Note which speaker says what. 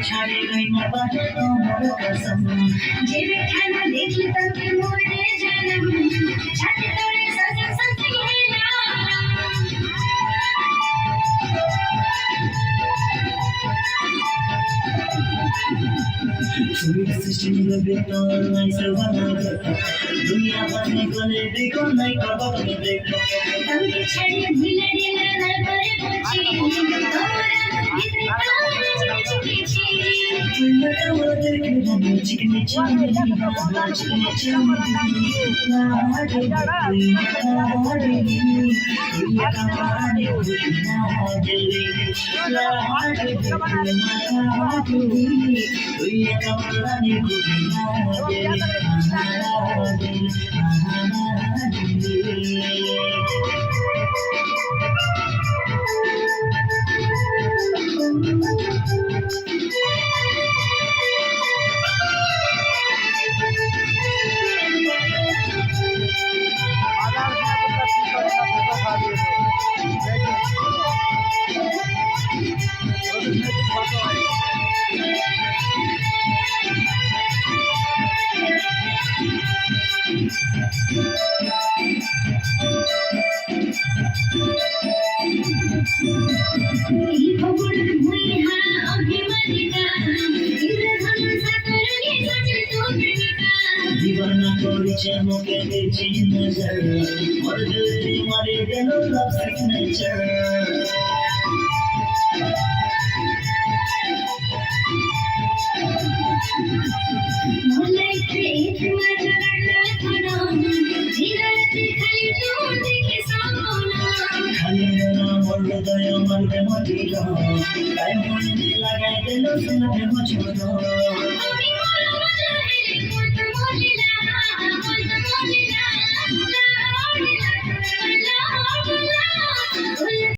Speaker 1: ছাড়ে না বাজে তোমার কসম যে খেলা দেখি তাকে মরে জানম ছাড়ে তোরে সজা সজি হেলা Sweet system में बेटा नहीं सवाना दुनिया भर में गले देखो नहीं कबाब में देखो तंगे छड़े ढीले ढीले न करे पूछी तोरा इतनी ताज चिची दुनिया का वो देखे रंग चिकने चिकने चिकने चिकने लाडे लाडे दुनिया का पानी लाडे लाडे लाडे दुनिया का पानी दीवाना करिছে মুখে দিছি নজর মোর দিল মারে গেল লভ সিগনেচার মোলাইতে ইতনা জড়লা খনা জিরাতে খালি তোর দেখে সামনা খালি না মোর হৃদয় মারবে মতিরা তাই মনে লাগাই দিল সুনতে মচুনো আমি বলো মজা হেলে কোত বলিলা কোত বলিলা লা লা লা লা